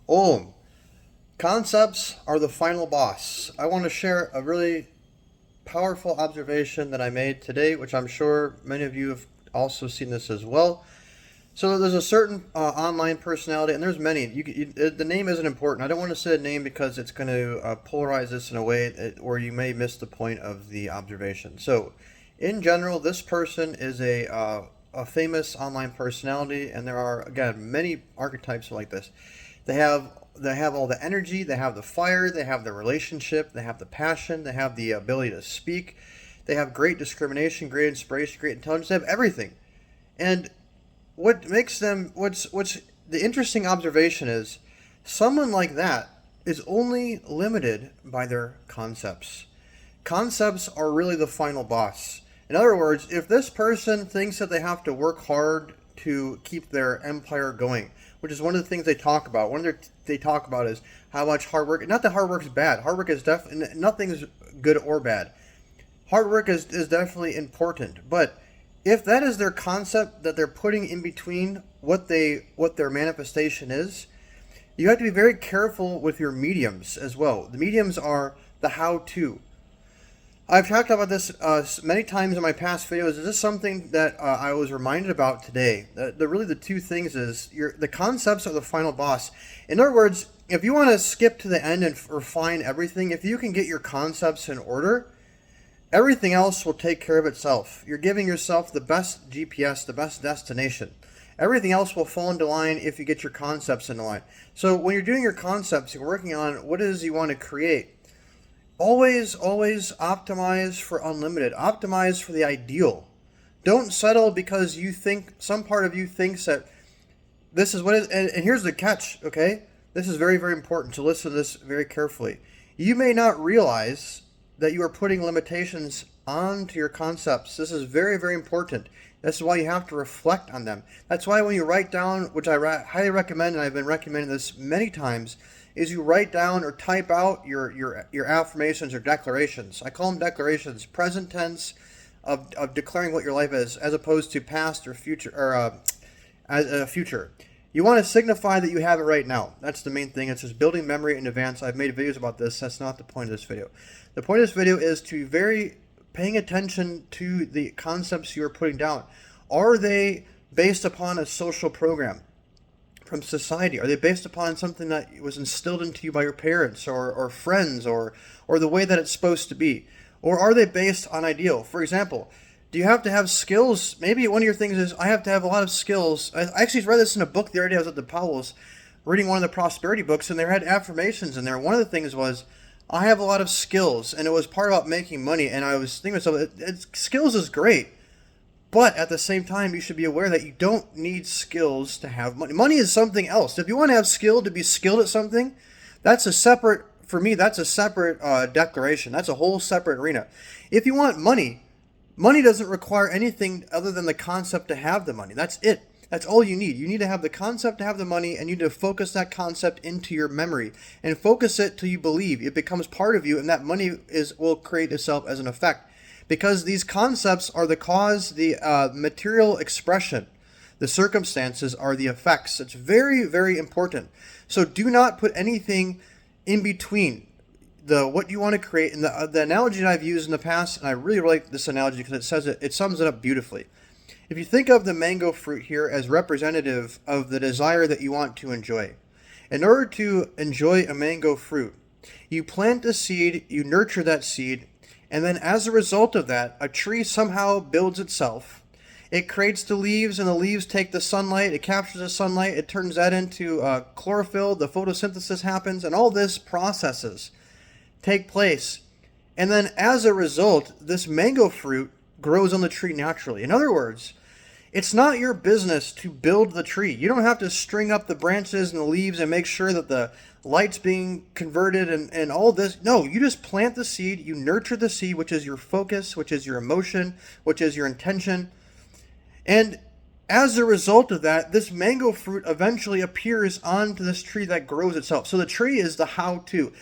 Om. Concepts are the final boss. I want to share a really powerful observation that I made today, which I'm sure many of you have also seen this as well. So there's a certain online personality, and there's many. The name isn't important. I don't want to say a name because it's going to polarize this in a way where you may miss the point of the observation. So, in general, this person is a famous online personality, and there are again many archetypes like this. They have all the energy, they have the fire, they have the relationship, they have the passion, they have the ability to speak, they have great discrimination, great inspiration, great intelligence, they have everything. And what makes them what's the interesting observation is someone like that is only limited by their concepts. Concepts are really the final boss. In other words, if this person thinks that they have to work hard to keep their empire going, which is one of the things they talk about. They talk about is how much hard work. Not that hard work is bad. Hard work is definitely nothing's good or bad. Hard work is definitely important. But if that is their concept that they're putting in between what their manifestation is, you have to be very careful with your mediums as well. The mediums are the how-to. I've talked about this many times in my past videos. Is this something that I was reminded about today? Really the two things is the concepts are the final boss. In other words, if you want to skip to the end and refine everything, if you can get your concepts in order, everything else will take care of itself. You're giving yourself the best GPS, the best destination. Everything else will fall into line if you get your concepts into line. So when you're doing your concepts, you're working on what it is you want to create. Always optimize for unlimited. Optimize for the ideal. Don't settle because you think some part of you thinks that this is what is. And here's the catch. Okay, this is very important to listen to this very carefully. You may not realize that you are putting limitations onto your concepts. This is very important. This is why you have to reflect on them. That's why when you write down, which I highly recommend, and I've been recommending this many times, is you write down or type out your affirmations or declarations. I call them declarations, present tense of declaring what your life is, as opposed to past or future as a future. You want to signify that you have it right now. That's the main thing. It's just building memory in advance. I've made videos about this. That's not the point of this video. The point of this video is to paying attention to the concepts you are putting down. Are they based upon a social program from society? Are they based upon something that was instilled into you by your parents or friends or the way that it's supposed to be? Or are they based on ideal? For example, do you have to have skills? Maybe one of your things is, I have to have a lot of skills. I actually read this in a book the other day. I was at the Powell's reading one of the prosperity books, and they had affirmations in there. One of the things was, I have a lot of skills, and it was part about making money. And I was thinking to myself, skills is great, but at the same time, you should be aware that you don't need skills to have money. Money is something else. If you want to have skill to be skilled at something, that's a separate declaration. That's a whole separate arena. If you want money, money doesn't require anything other than the concept to have the money. That's it. That's all you need. You need to have the concept to have the money, and you need to focus that concept into your memory and focus it till you believe it becomes part of you, and that money will create itself as an effect. Because these concepts are the cause, the material expression. The circumstances are the effects. It's very important. So do not put anything in between what you want to create. And the analogy that I've used in the past, and I really like this analogy because it sums it up beautifully. If you think of the mango fruit here as representative of the desire that you want to enjoy. In order to enjoy a mango fruit, you plant a seed, you nurture that seed, and then as a result of that, a tree somehow builds itself. It creates the leaves, and the leaves take the sunlight. It captures the sunlight. It turns that into chlorophyll. The photosynthesis happens, and all this processes take place. And then as a result, this mango fruit grows on the tree naturally. In other words, it's not your business to build the tree. You don't have to string up the branches and the leaves and make sure that the light's being converted and all this. No, you just plant the seed, you nurture the seed, which is your focus, which is your emotion, which is your intention. And as a result of that, this mango fruit eventually appears onto this tree that grows itself. So the tree is the how-to.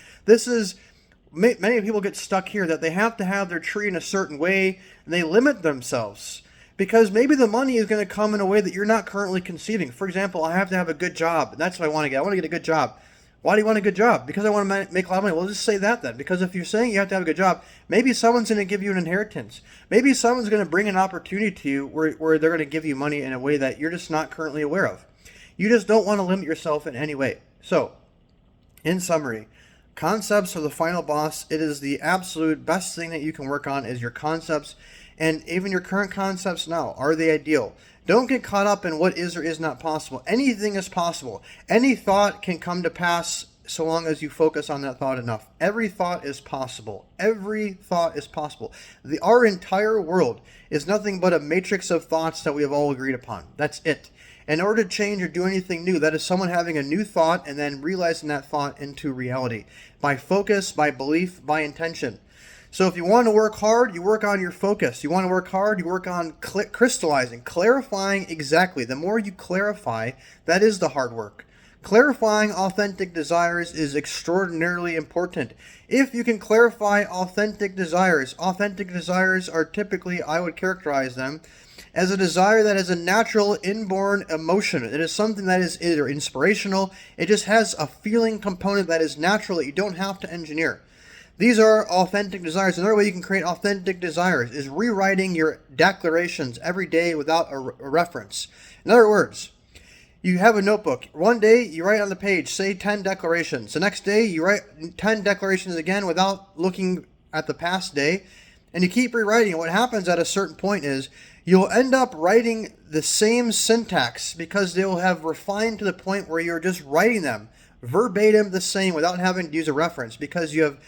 Many people get stuck here that they have to have their tree in a certain way, and they limit themselves because maybe the money is going to come in a way that you're not currently conceiving. For example, I have to have a good job, and that's what I want to get. I want to get a good job. Why do you want a good job? Because I want to make a lot of money. Well, just say that then. Because if you're saying you have to have a good job, maybe someone's going to give you an inheritance. Maybe someone's going to bring an opportunity to you where they're going to give you money in a way that you're just not currently aware of. You just don't want to limit yourself in any way. So, in summary, concepts are the final boss. It is the absolute best thing that you can work on is your concepts. And even your current concepts now, are they ideal? Don't get caught up in what is or is not possible. Anything is possible. Any thought can come to pass so long as you focus on that thought enough. Every thought is possible. Every thought is possible. Our entire world is nothing but a matrix of thoughts that we have all agreed upon. That's it. In order to change or do anything new, that is someone having a new thought and then realizing that thought into reality. By focus, by belief, by intention. So if you want to work hard, you work on your focus. You want to work hard, you work on crystallizing, clarifying exactly. The more you clarify, that is the hard work. Clarifying authentic desires is extraordinarily important. If you can clarify authentic desires are typically, I would characterize them as a desire that is a natural inborn emotion. It is something that is either inspirational, it just has a feeling component that is natural that you don't have to engineer. These are authentic desires. Another way you can create authentic desires is rewriting your declarations every day without a reference. In other words, you have a notebook. One day you write on the page, say 10 declarations. The next day you write 10 declarations again without looking at the past day. And you keep rewriting. What happens at a certain point is you'll end up writing the same syntax because they will have refined to the point where you're just writing them verbatim the same without having to use a reference because you have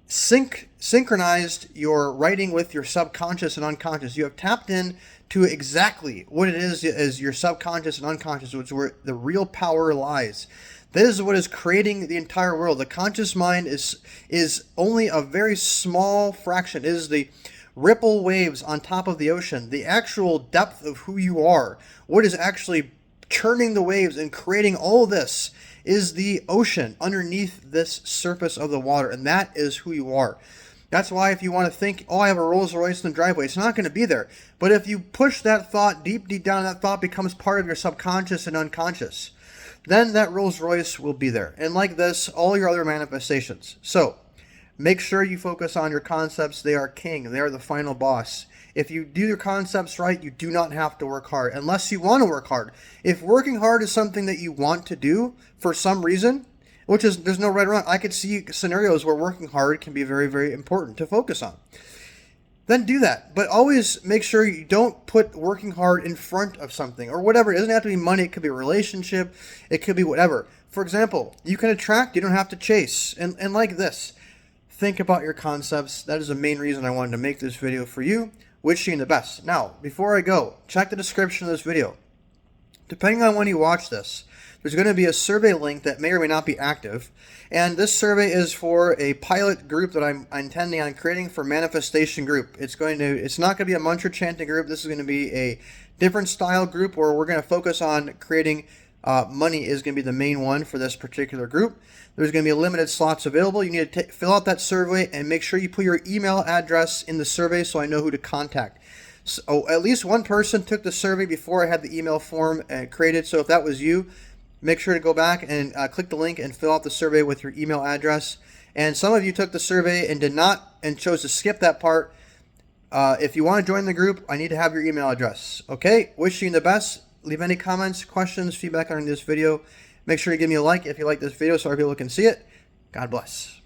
synchronized your writing with your subconscious and unconscious. You have tapped in to exactly what it is your subconscious and unconscious, which is where the real power lies. This is what is creating the entire world. The conscious mind is only a very small fraction. It is the ripple waves on top of the ocean. The actual depth of who you are, what is actually churning the waves and creating all this is the ocean underneath this surface of the water, and that is who you are. That's why if you want to think, oh, I have a Rolls Royce in the driveway, it's not going to be there. But if you push that thought deep down, that thought becomes part of your subconscious and unconscious. Then that Rolls Royce will be there. And like this, all your other manifestations. So make sure you focus on your concepts. They are king. They are the final boss. If you do your concepts right, you do not have to work hard unless you want to work hard. If working hard is something that you want to do for some reason, which is there's no right or wrong. I could see scenarios where working hard can be very, very important to focus on. Then do that. But always make sure you don't put working hard in front of something or whatever. It doesn't have to be money. It could be a relationship. It could be whatever. For example, you can attract, you don't have to chase. And like this, think about your concepts. That is the main reason I wanted to make this video for you. Wishing you the best. Now, before I go, check the description of this video. Depending on when you watch this, there's going to be a survey link that may or may not be active. And this survey is for a pilot group that I'm intending on creating for Manifestation Group. It's not going to be a mantra chanting group. This is going to be a different style group where we're going to focus on creating money is going to be the main one for this particular group. There's going to be limited slots available. You need to fill out that survey and make sure you put your email address in the survey so I know who to contact. So at least one person took the survey before I had the email form created. So if that was you, make sure to go back and click the link and fill out the survey with your email address. And some of you took the survey and chose to skip that part. If you want to join the group, I need to have your email address. Okay, wishing you the best. Leave any comments, questions, feedback on this video. Make sure to give me a like if you like this video so other people can see it. God bless.